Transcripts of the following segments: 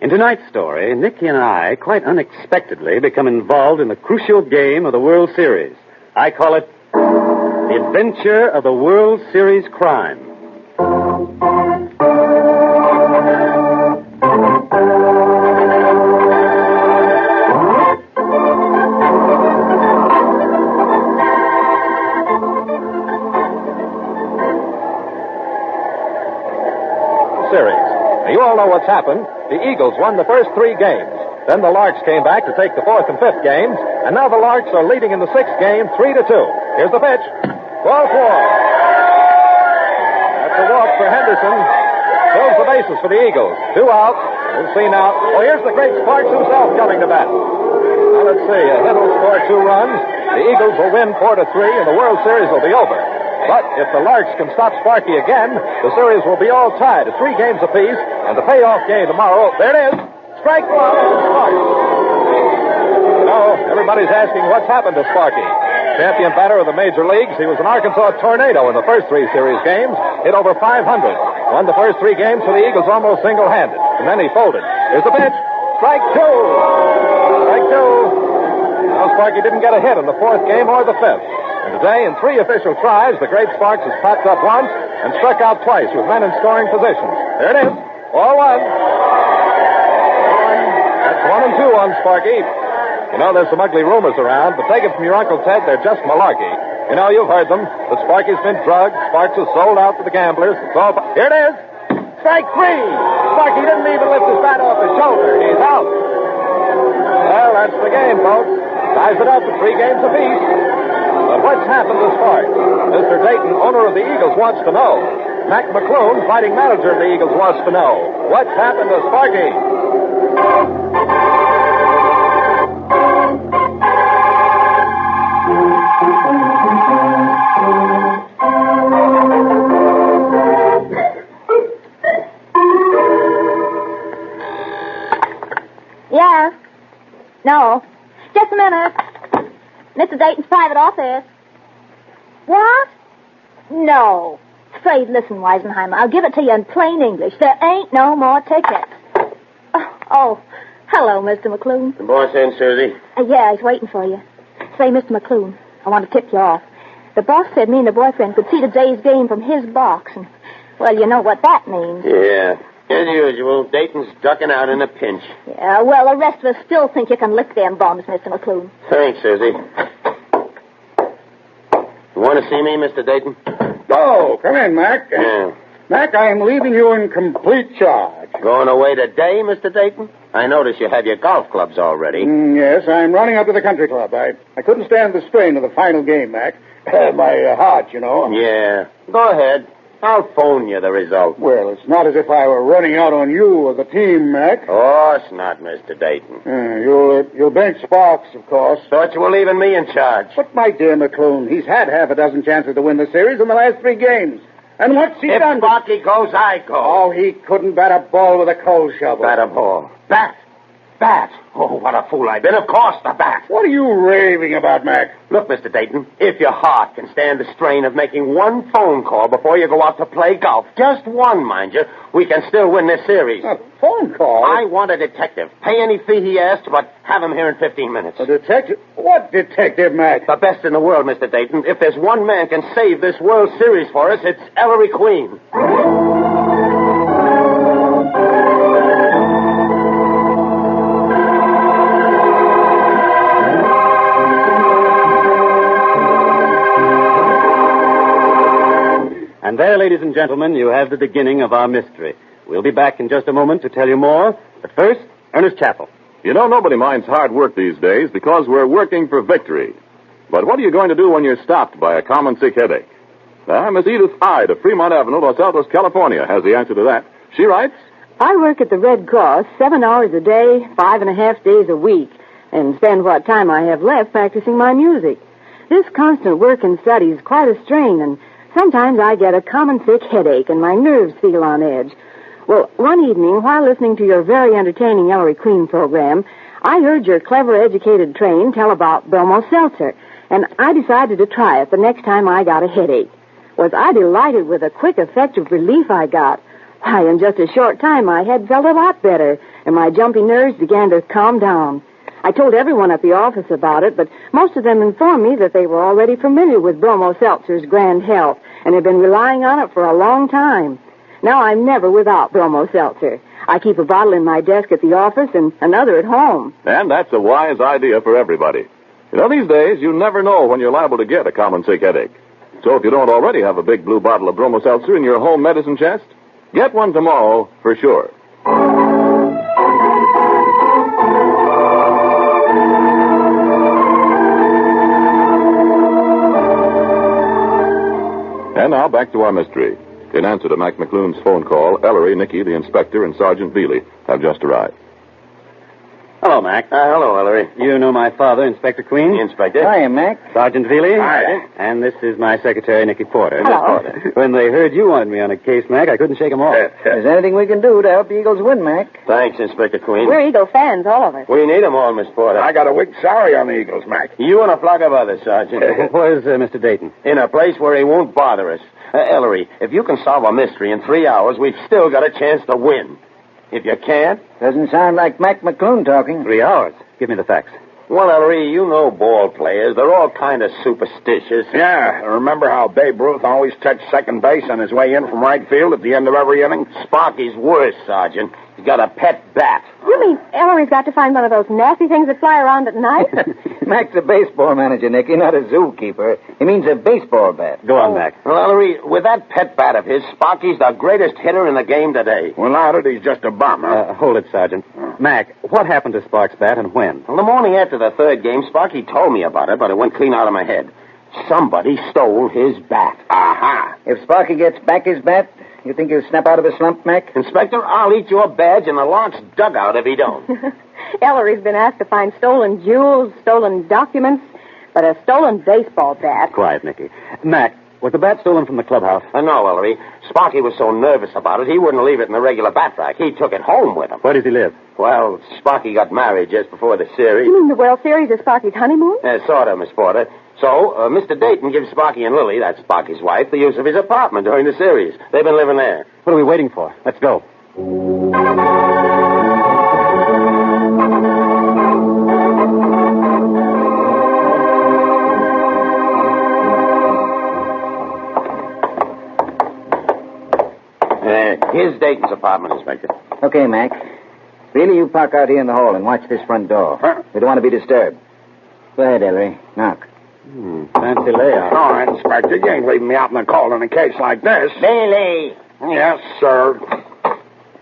In tonight's story, Nicky and I, quite unexpectedly, become involved in the crucial game of the World Series. I call it The Adventure of the World Series Crime. Series. Now, you all know what's happened. The Eagles won the first 3 games. Then the Larks came back to take the 4th and 5th games, and now the Larks are leading in the 6th game, 3-2. Here's the pitch. Ball 4. That's a walk for Henderson. Fills the bases for the Eagles. 2 out. We'll see now. Oh, here's the great Sparks himself coming to bat. Now, let's see. A hit will score 2 runs. The Eagles will win 4-3, and the World Series will be over. But if the Larks can stop Sparky again, the series will be all tied at 3 games apiece, and the payoff game tomorrow, there it is. Strike 1, Sparks. You know, everybody's asking what's happened to Sparky. Champion batter of the major leagues, he was an Arkansas tornado in the first 3 series games, hit over 500. Won the first 3 games for the Eagles almost single-handed, and then he folded. Here's the pitch. Strike 2. Strike 2. Now, Sparky didn't get a hit in the 4th game or the 5th. And today, in 3 official tries, the great Sparks has popped up once and struck out twice with men in scoring positions. There it is. Ball 1. That's 1 and 2 on Sparky. You know, there's some ugly rumors around, but take it from your Uncle Ted, they're just malarkey. You know, you've heard them. That Sparky's been drugged, Sparks is sold out to the gamblers. It's all... Here it is. Strike 3. Sparky didn't even lift his bat off his shoulder. He's out. Well, that's the game, folks. Ties it up at 3 games apiece. But what's happened to Sparks? Mr. Dayton, owner of the Eagles, wants to know. Mac McClune, fighting manager of the Eagles, wants to know. What's happened to Sparky? Yeah. No. Just a minute. Mr. Dayton's private office. What? No. Afraid, listen, Weisenheimer, I'll give it to you in plain English. There ain't no more tickets. Oh, hello, Mr. McClune. The boss in, Susie? Yeah, he's waiting for you. Say, Mr. McClune, I want to tip you off. The boss said me and the boyfriend could see today's game from his box. And, well, you know what that means. Yeah. As usual, Dayton's ducking out in a pinch. Yeah, well, the rest of us still think you can lick them bums, Mr. McClune. Thanks, Susie. You want to see me, Mr. Dayton? Oh, come in, Mac. Yeah. Mac, I am leaving you in complete charge. Going away today, Mr. Dayton? I notice you have your golf clubs already. Yes, I'm running up to the country club. I couldn't stand the strain of the final game, Mac. My heart, you know. Yeah. Go ahead. I'll phone you the result. Well, it's not as if I were running out on you or the team, Mac. Of course not, Mr. Dayton. You'll bench Sparks, of course. Thought you were leaving me in charge. But, my dear McClune, he's had half a dozen chances to win the series in the last 3 games. And what's he done? If Sparky goes, I go. Oh, he couldn't bat a ball with a coal shovel. Bat a ball. Bat. Oh, what a fool I've been. Of course, the bat. What are you raving about, Mac? Look, Mr. Dayton, if your heart can stand the strain of making one phone call before you go out to play golf, just one, mind you, we can still win this series. A phone call? I want a detective. Pay any fee he asks, but have him here in 15 minutes. A detective? What detective, Mac? The best in the world, Mr. Dayton. If there's one man can save this World Series for us, it's Ellery Queen. And there, ladies and gentlemen, you have the beginning of our mystery. We'll be back in just a moment to tell you more. But first, Ernest Chappell. You know, nobody minds hard work these days because we're working for victory. But what are you going to do when you're stopped by a common sick headache? Miss Edith Hyde of Fremont Avenue, Los Altos, California, has the answer to that. She writes, I work at the Red Cross 7 hours a day, 5.5 days a week, and spend what time I have left practicing my music. This constant work and study is quite a strain, and sometimes I get a common sick headache and my nerves feel on edge. Well, one evening, while listening to your very entertaining Ellery Queen program, I heard your clever, educated train tell about Bromo Seltzer, and I decided to try it the next time I got a headache. Was I delighted with the quick, effective relief I got. Why, in just a short time, my head felt a lot better, and my jumpy nerves began to calm down. I told everyone at the office about it, but most of them informed me that they were already familiar with Bromo Seltzer's grand health and had been relying on it for a long time. Now I'm never without Bromo Seltzer. I keep a bottle in my desk at the office and another at home. And that's a wise idea for everybody. You know, these days, you never know when you're liable to get a common sick headache. So if you don't already have a big blue bottle of Bromo Seltzer in your home medicine chest, get one tomorrow for sure. And now back to our mystery. In answer to Mac McClune's phone call, Ellery, Nicky, the inspector, and Sergeant Veely have just arrived. Hello, Mac. Hello, Ellery. You know my father, Inspector Queen. Inspector. Hiya, Mac. Sergeant Veely. Hi. And this is my secretary, Nicky Porter. Hello. When they heard you wanted me on a case, Mac, I couldn't shake them off. Is there anything we can do to help the Eagles win, Mac? Thanks, Inspector Queen. We're Eagle fans, all of us. We need 'em all, Miss Porter. I got a week's salary on the Eagles, Mac. You and a flock of others, Sergeant. Where's Mr. Dayton? In a place where he won't bother us. Ellery, if you can solve a mystery in 3 hours, we've still got a chance to win. If you can't... Doesn't sound like Mac McClune talking. 3 hours. Give me the facts. Well, Ellery, you know ball players. They're all kind of superstitious. Yeah, remember how Babe Ruth always touched second base on his way in from right field at the end of every inning? Sparky's worse, Sergeant. He's got a pet bat. You mean Ellery's got to find one of those nasty things that fly around at night? Mac's a baseball manager, Nicky, not a zookeeper. He means a baseball bat. Go on, Mac. Well, Ellery, with that pet bat of his, Sparky's the greatest hitter in the game today. Without it, he's just a bum, huh? Hold it, Sergeant. Mac, what happened to Spark's bat and when? Well, the morning after the third game, Sparky told me about it, but it went clean out of my head. Somebody stole his bat. Aha. If Sparky gets back his bat, you think he'll snap out of a slump, Mac? Inspector, I'll eat your badge in the launch dugout if he don't. Ellery's been asked to find stolen jewels, stolen documents, but a stolen baseball bat. Quiet, Nicky. Mac, was the bat stolen from the clubhouse? No, Ellery. Sparky was so nervous about it, he wouldn't leave it in the regular bat rack. He took it home with him. Where does he live? Well, Sparky got married just before the series. You mean the World Series is Sparky's honeymoon? Sort of, Miss Porter. So, Mr. Dayton gives Sparky and Lily, that's Sparky's wife, the use of his apartment during the series. They've been living there. What are we waiting for? Let's go. Here's Dayton's apartment, Inspector. Okay, Mac. Really, you park out here in the hall and watch this front door. Huh? We don't want to be disturbed. Go ahead, Ellery. Knock. Fancy layout. All right, Inspector. You ain't leaving me out in the cold in a case like this. Bailey! Yes, sir.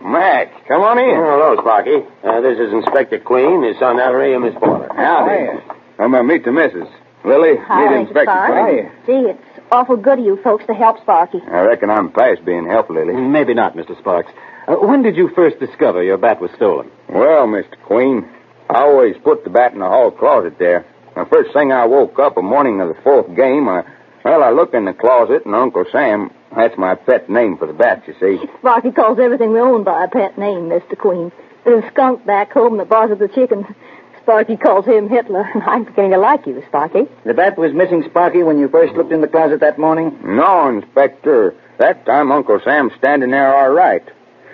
Mac, come on in. Hello, Sparky. This is Inspector Queen, his son Ellery, and Miss Porter. Howdy. I'm going to meet the missus. Lily, Hi, meet Inspector Sparky. Queen. Gee, it's awful good of you folks to help Sparky. I reckon I'm past being helpful, Lily. Maybe not, Mr. Sparks. When did you first discover your bat was stolen? Well, Mr. Queen, I always put the bat in the hall closet there. The first thing I woke up the morning of the fourth game, I looked in the closet, and Uncle Sam, that's my pet name for the bat, you see. Sparky calls everything we own by a pet name, Mr. Queen. There's a skunk back home that bothers the chickens. Sparky calls him Hitler, and I'm beginning to like you, Sparky. The bat was missing, Sparky, when you first looked in the closet that morning? No, Inspector. That time Uncle Sam's standing there all right.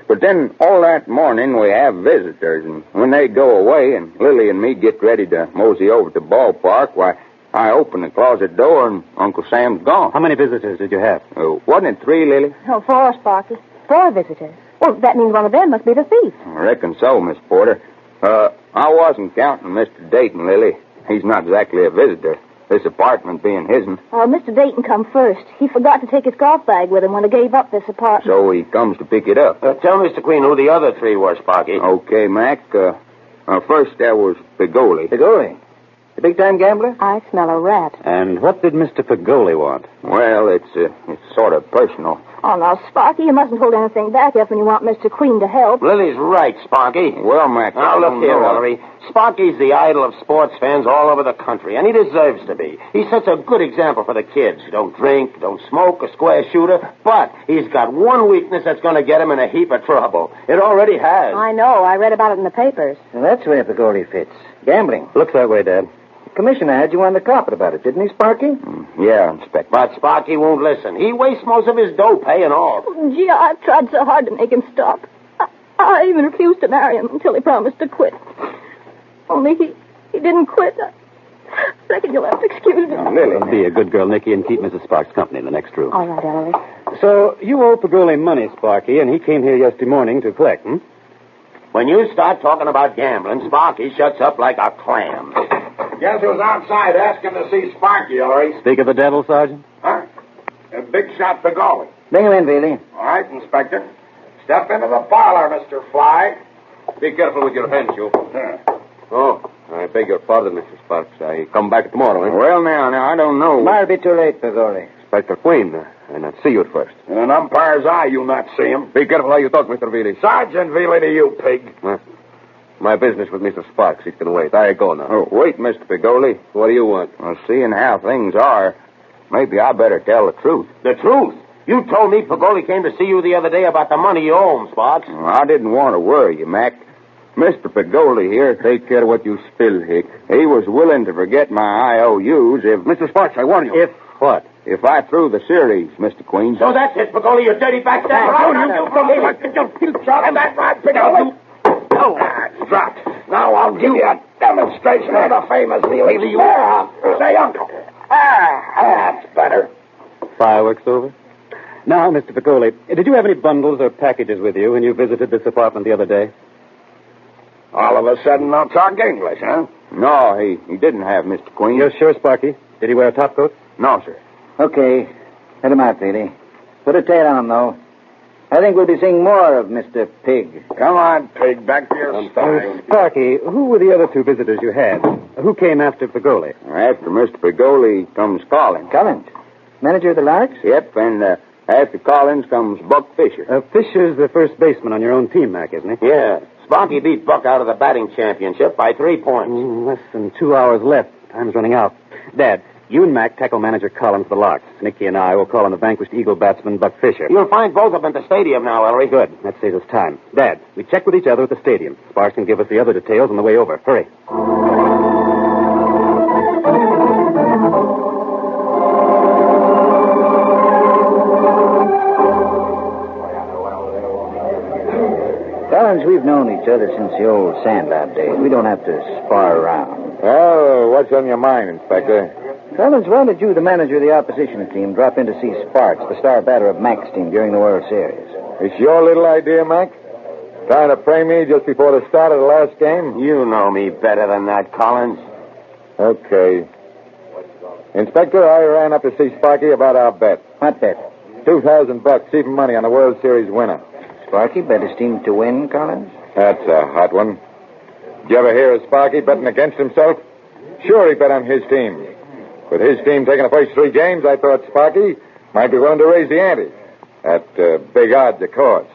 But then all that morning we have visitors, and when they go away and Lily and me get ready to mosey over to the ballpark, why, I open the closet door and Uncle Sam's gone. How many visitors did you have? Wasn't it 3, Lily? Oh, 4, Sparky. 4 visitors. Well, that means one of them must be the thief. I reckon so, Miss Porter. I wasn't counting Mr. Dayton, Lily. He's not exactly a visitor. This apartment being his'n. Oh, Mr. Dayton come first. He forgot to take his golf bag with him when he gave up this apartment. So he comes to pick it up. Tell Mr. Queen who the other 3 were, Sparky. Okay, Mac. First there was Pagoli. Pagoli? The big-time gambler? I smell a rat. And what did Mr. Pagoli want? Well, it's sort of personal. Oh, now, Sparky, you mustn't hold anything back if when you want Mr. Queen to help. Lily's right, Sparky. Well, Mac, Now, I look don't here, know. Ellery. Sparky's the idol of sports fans all over the country, and he deserves to be. He's such a good example for the kids. Don't drink, don't smoke, a square shooter, but he's got one weakness that's going to get him in a heap of trouble. It already has. I know. I read about it in the papers. Well, that's where Pagoli fits. Gambling. Looks that way, Dad. The commissioner had you on the carpet about it, didn't he, Sparky? Yeah, Inspector. But Sparky won't listen. He wastes most of his dough paying off. Gee, I've tried so hard to make him stop. I even refused to marry him until he promised to quit. Only he didn't quit. I reckon you'll have to excuse me. Lily. Be a good girl, Nicky, and keep Mrs. Sparks company in the next room. All right, Ellery. So, you owe Pagoli money, Sparky, and he came here yesterday morning to collect, hmm? When you start talking about gambling, Sparky shuts up like a clam. Guess who's outside asking to see Sparky, Ellery? Speak of the devil, Sergeant? Huh? A big shot for Golly. Bring him in, Bailey. All right, Inspector. Step into the parlor, Mr. Fly. Be careful with your hands, you. Oh, I beg your pardon, Mr. Sparks. I come back tomorrow, eh? Well, now, I don't know. Might be too late, Pagoli. Inspector Queen, I not see you at first. In an umpire's eye, you'll not see him. Be careful how you talk, Mr. Veely. Sergeant Veely to you, pig. My business with Mr. Sparks, it can wait. I go now. Oh, wait, Mr. Pagoli. What do you want? Well, seeing how things are, maybe I better tell the truth. The truth? You told me Pagoli came to see you the other day about the money you owe him, Sparks. Well, I didn't want to worry you, Mac. Mr. Pagoli here, take care of what you spill, Hick. He was willing to forget my IOUs if... Mr. Sparks, I warn you. If what? If I threw the series, Mr. Queen. So that's it, Pagoli, you dirty backstabber. You shot him that right, Pagoli. Oh, it's dropped. Now I'll give you a demonstration of the famous Veely. Say, Uncle. That's better. Fireworks over? Now, Mr. Pagoli, did you have any bundles or packages with you when you visited this apartment the other day? All of a sudden, now talk English, huh? No, he didn't have, Mr. Queen. You're sure, Sparky? Did he wear a topcoat? No, sir. Okay. Let him out, Bailey. Put a tail on him, though. I think we'll be seeing more of Mr. Pig. Come on, Pig. Back to your story. Sparky, who were the other two visitors you had? Who came after Pagoli? After Mr. Pagoli comes Collins. Collins? Manager of the Larks? Yep, and after Collins comes Buck Fisher. Fisher's the first baseman on your own team, Mac, isn't he? Yeah. Sparky beat Buck out of the batting championship by 3 points. Less than 2 hours left. Time's running out. Dad, you and Mac tackle manager Collins the Larks. Nicky and I will call on the vanquished Eagle batsman Buck Fisher. You'll find both of them at the stadium now, Ellery. Good. That saves us time. Dad, we check with each other at the stadium. Sparks can give us the other details on the way over. Hurry. Collins, we've known each other since the old Sandlot days. We don't have to spar around. Oh, what's on your mind, Inspector? Collins, why did you, the manager of the opposition team, drop in to see Sparks, the star batter of Mac's team, during the World Series? It's your little idea, Mac? Trying to pray me just before the start of the last game? You know me better than that, Collins. Okay. Inspector, I ran up to see Sparky about our bet. What bet? $2,000, even money on the World Series winner. Sparky bet his team to win, Collins? That's a hot one. Did you ever hear of Sparky betting against himself? Sure, he bet on his team. With his team taking the first 3 games, I thought Sparky might be willing to raise the ante. At big odds, of course.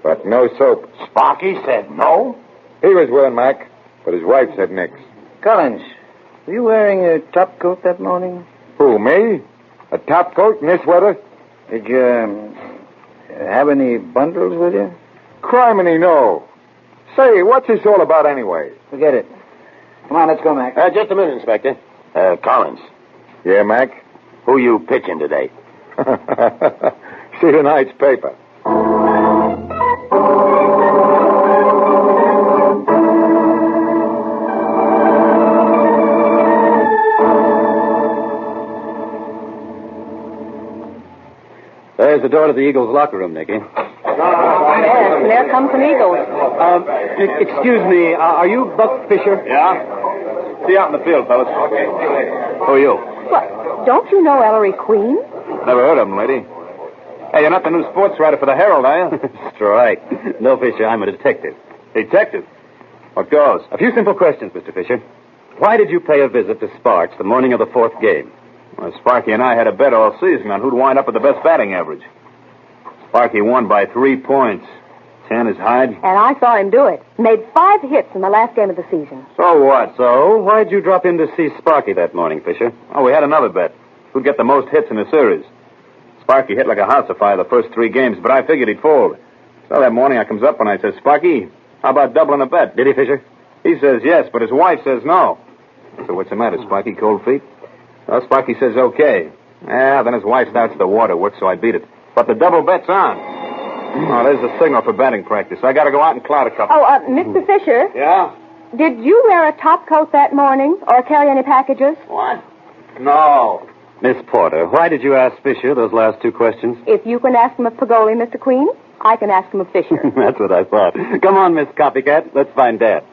But no soap. Sparky said no? He was willing, Mac, but his wife said nix. Collins, were you wearing a top coat that morning? Who, me? A top coat in this weather? Did you have any bundles with you? Criminy, no. Say, what's this all about anyway? Forget it. Come on, let's go, Mac. Just a minute, Inspector. Collins. Yeah, Mac? Who you pitching today? See tonight's paper. There's the door to the Eagles' locker room, Nicky. Yes, and there comes some Eagles. Excuse me, are you Buck Fisher? Yeah? See you out in the field, fellas. Who are you? What? Don't you know Ellery Queen? Never heard of him, lady. Hey, you're not the new sports writer for the Herald, are you? Strike. No, Fisher, I'm a detective. Detective? What goes? A few simple questions, Mr. Fisher. Why did you pay a visit to Sparks the morning of the 4th game? Well, Sparky and I had a bet all season on who'd wind up with the best batting average. Sparky won by 3 points. 10 is Hyde. And I saw him do it. Made 5 hits in the last game of the season. So what? So, why'd you drop in to see Sparky that morning, Fisher? Oh, we had another bet. Who'd get the most hits in the series? Sparky hit like a house afire the first 3 games, but I figured he'd fold. So that morning I comes up and I says, Sparky, how about doubling the bet? Did he, Fisher? He says yes, but his wife says no. So what's the matter, Sparky? Cold feet? Well, Sparky says okay. Yeah, then his wife starts the waterworks, so I beat it. But the double bet's on. Oh, there's a signal for batting practice. I got to go out and cloud a couple. Oh, Mr. Fisher, Yeah? did you wear a top coat that morning or carry any packages? What? No. Miss Porter, why did you ask Fisher those last two questions? If you can ask him of Pagoli, Mr. Queen, I can ask him of Fisher. That's what I thought. Come on, Miss Copycat. Let's find Dad.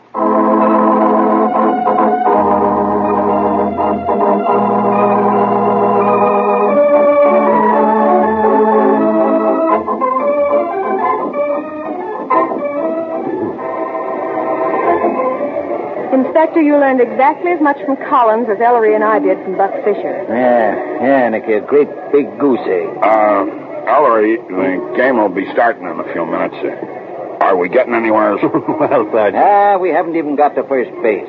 Inspector, you learned exactly as much from Collins as Ellery and I did from Buck Fisher. Yeah, Nicky, a great big goose egg. Ellery, the game will be starting in a few minutes. Are we getting anywhere? Well, Sergeant. We haven't even got to first base.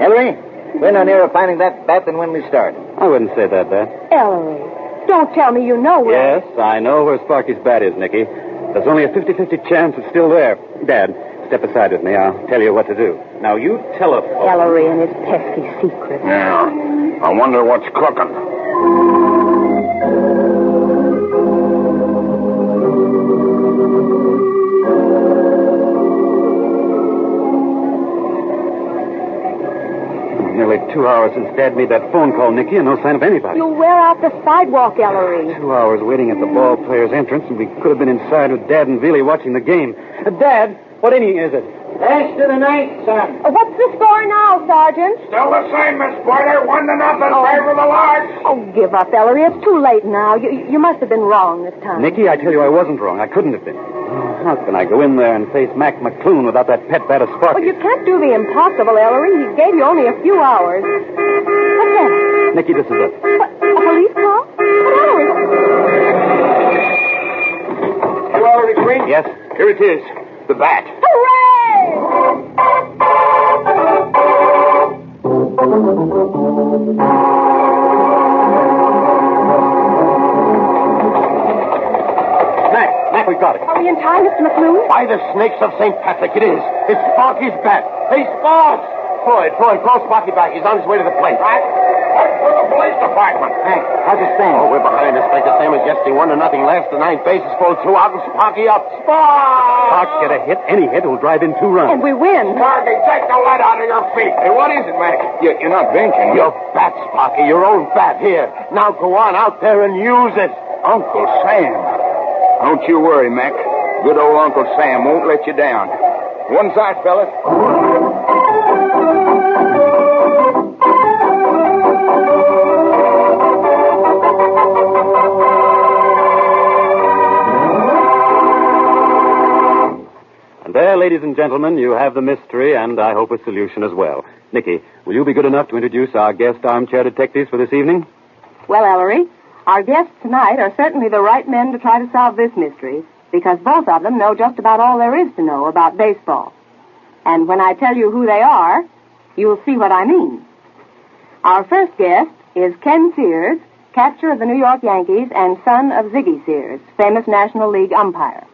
Ellery, we're no nearer finding that bat than when we started. I wouldn't say that, Dad. Ellery, don't tell me you know where... Yes, I know where Sparky's bat is, Nicky. There's only a 50-50 chance it's still there. Dad, step aside with me. I'll tell you what to do. Now, you telephone. Ellery and his pesky secret. Yeah. I wonder what's cooking. Nearly 2 hours since Dad made that phone call, Nicky, and no sign of anybody. You'll wear out the sidewalk, Ellery. 2 hours waiting at the ball player's entrance, and we could have been inside with Dad and Billy watching the game. Dad, what inning is it? Last of the ninth, son. What's the score now, Sergeant? Still the same, Miss Porter. 1-0 favor of the Larks. Oh, give up, Ellery. It's too late now. You must have been wrong this time. Nicky, I tell you I wasn't wrong. I couldn't have been. How can I go in there and face Mac McClune without that pet bat of Sparky? Well, you can't do the impossible, Ellery. He gave you only a few hours. What's that? Nicky, this is it. What, a police call? But Ellery... You Ellery Queen? Yes? Here it is. The bat. Mac, we got it. Are we in time, Mr. McClune? By the snakes of St. Patrick, it is. It's Sparky's bat. Hey, Sparks! Floyd, call Sparky back. He's on his way to the plate. Right? For the police department. Hank, how's it stand? Oh, we're behind, Inspector. Same as yesterday. 1-0. Last to 9 bases, full 2 out, and Sparky up. Sparks get a hit. Any hit will drive in 2 runs. And we win. Sparky, take the lead out of your feet. Hey, what is it, Mac? You're not drinking. Your bat, Sparky. Your own bat. Here. Now go on out there and use it. Uncle Sam. Don't you worry, Mac. Good old Uncle Sam won't let you down. One side, fellas. And there, ladies and gentlemen, you have the mystery and I hope a solution as well. Nicky, will you be good enough to introduce our guest armchair detectives for this evening? Well, Ellery, our guests tonight are certainly the right men to try to solve this mystery, because both of them know just about all there is to know about baseball. And when I tell you who they are, you'll see what I mean. Our first guest is Ken Sears, catcher of the New York Yankees and son of Ziggy Sears, famous National League umpire.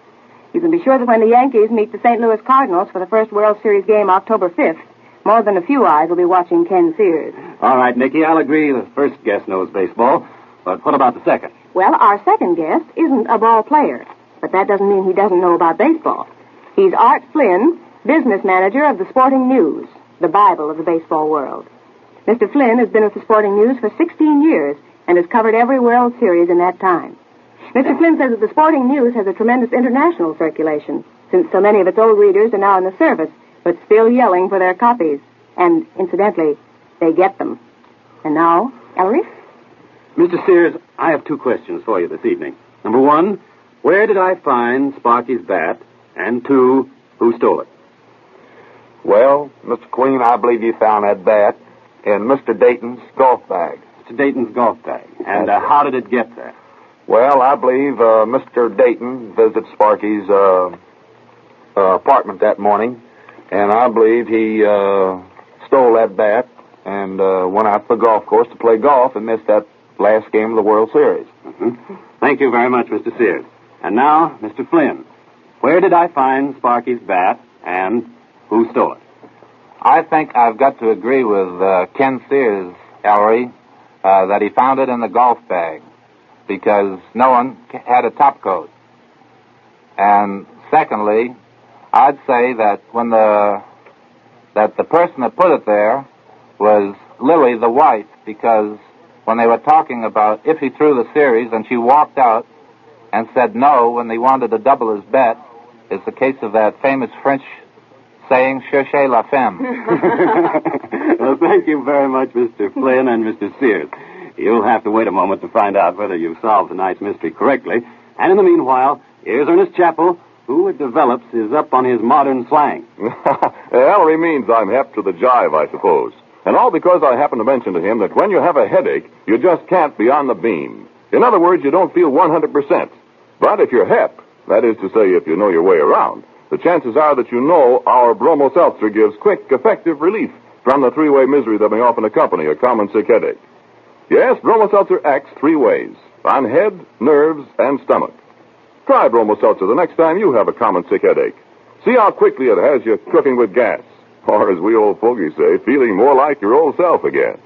You can be sure that when the Yankees meet the St. Louis Cardinals for the first World Series game October 5th, more than a few eyes will be watching Ken Sears. All right, Nicky, I'll agree the first guest knows baseball. But what about the second? Well, our second guest isn't a ball player, but that doesn't mean he doesn't know about baseball. He's Art Flynn, business manager of the Sporting News, the Bible of the baseball world. Mr. Flynn has been with the Sporting News for 16 years and has covered every World Series in that time. Mr. Flynn says that the Sporting News has a tremendous international circulation, since so many of its old readers are now in the service, but still yelling for their copies. And, incidentally, they get them. And now, Ellery? Mr. Sears, I have 2 questions for you this evening. Number 1, where did I find Sparky's bat? And 2, who stole it? Well, Mr. Queen, I believe you found that bat in Mr. Dayton's golf bag. Mr. Dayton's golf bag. And how did it get there? Well, I believe Mr. Dayton visited Sparky's apartment that morning, and I believe he stole that bat and went out to the golf course to play golf and missed that last game of the World Series. Mm-hmm. Thank you very much, Mr. Sears. And now, Mr. Flynn, where did I find Sparky's bat and who stole it? I think I've got to agree with Ken Sears, Ellery, that he found it in the golf bag because no one had a top coat. And secondly, I'd say that the person that put it there was Lily, the wife, because when they were talking about if he threw the series and she walked out and said no when they wanted to double his bet, it's the case of that famous French saying, cherchez la femme. Well, thank you very much, Mr. Flynn and Mr. Sears. You'll have to wait a moment to find out whether you've solved tonight's mystery correctly. And in the meanwhile, here's Ernest Chappell, who, it develops, is up on his modern slang. Ellery means I'm hep to the jive, I suppose. And all because I happened to mention to him that when you have a headache, you just can't be on the beam. In other words, you don't feel 100%. But if you're hep, that is to say, if you know your way around, the chances are that you know our Bromo Seltzer gives quick, effective relief from the three-way misery that may often accompany a common sick headache. Yes, Bromo Seltzer acts three ways, on head, nerves, and stomach. Try Bromo Seltzer the next time you have a common sick headache. See how quickly it has you cooking with gas. Or, as we old fogies say, feeling more like your old self again.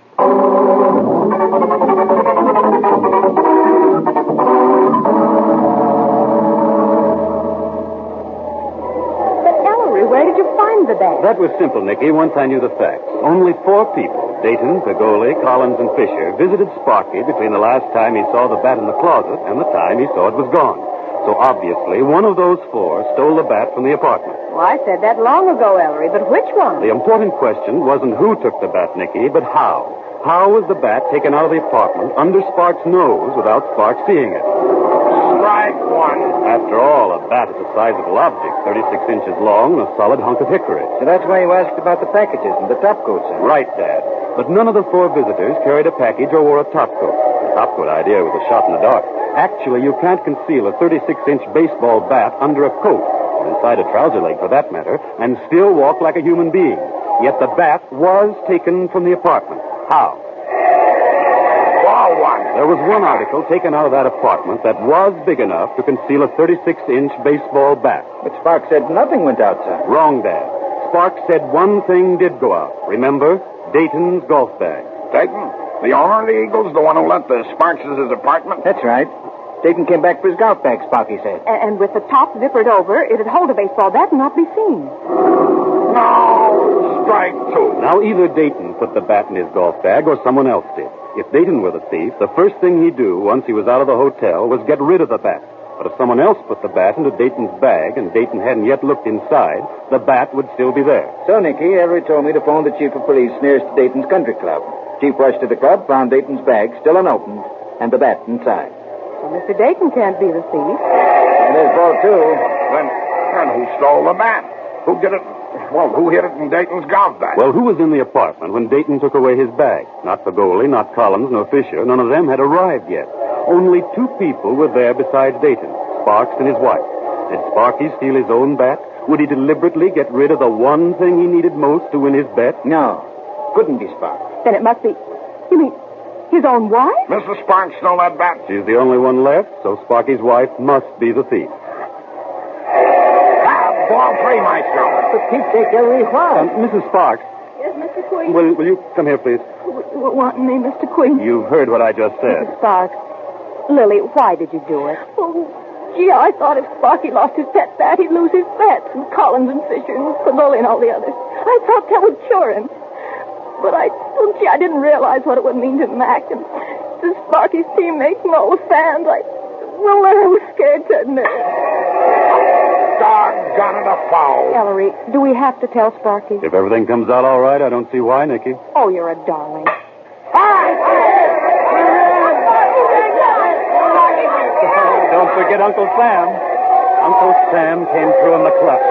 Where did you find the bat? That was simple, Nicky, once I knew the facts. Only 4 people, Dayton, Pagoli, Collins, and Fisher, visited Sparky between the last time he saw the bat in the closet and the time he saw it was gone. So obviously, one of those 4 stole the bat from the apartment. Well, I said that long ago, Ellery, but which one? The important question wasn't who took the bat, Nicky, but how. How was the bat taken out of the apartment under Spark's nose without Spark seeing it? Strike one. After all, a bat is a sizable object, 36 inches long, and a solid hunk of hickory. So that's why you asked about the packages and the topcoats, huh? Right, Dad. But none of the 4 visitors carried a package or wore a topcoat. The topcoat idea was a shot in the dark. Actually, you can't conceal a 36-inch baseball bat under a coat, or inside a trouser leg for that matter, and still walk like a human being. Yet the bat was taken from the apartment. How? Ball one. There was one article taken out of that apartment that was big enough to conceal a 36-inch baseball bat. But Spark said nothing went out, sir. Wrong, Dad. Spark said one thing did go out. Remember? Dayton's golf bag. Dayton, the owner of the Eagles, the one who lent the Sparks' his apartment? That's right. Dayton came back for his golf bag, Sparky said. And with the top zippered over, it'd hold a baseball bat and not be seen. No. Strike two. Now, either Dayton put the bat in his golf bag or someone else did. If Dayton were the thief, the first thing he'd do once he was out of the hotel was get rid of the bat. But if someone else put the bat into Dayton's bag and Dayton hadn't yet looked inside, the bat would still be there. So, Nicky, Ellery told me to phone the chief of police nearest to Dayton's country club. Chief rushed to the club, found Dayton's bag still unopened, and the bat inside. So Mr. Dayton can't be the thief. And there's ball two. Then who stole the bat? Who did it? Well, who hid it in Dayton's golf bag? Well, who was in the apartment when Dayton took away his bag? Not Pagoli, not Collins, nor Fisher. None of them had arrived yet. Only 2 people were there besides Dayton, Sparks and his wife. Did Sparky steal his own bat? Would he deliberately get rid of the one thing he needed most to win his bet? No. Couldn't be Spark. Then it must be... You mean his own wife? Mr. Sparks stole that bat? She's the only one left, so Sparky's wife must be the thief. Ball 3, Maestro. For Pete's sake, Ellery, why? Mrs. Sparks, Yes, Mr. Queen. will you come here, please? Wanting me, Mr. Queen? You've heard what I just said. Mrs. Sparks. Lily, why did you do it? Oh, gee, I thought if Sparky lost his pet bat, he'd lose his bets, and Collins and Fisher and Pagoli and all the others. I thought that would cure him. But I didn't realize what it would mean to Mac and to Sparky's teammates and all the fans. I was scared to admit it. Doggone it, a foul. Ellery, do we have to tell Sparky? If everything comes out all right, I don't see why, Nicky. Oh, you're a darling. Don't forget Uncle Sam. Uncle Sam came through in the clutch.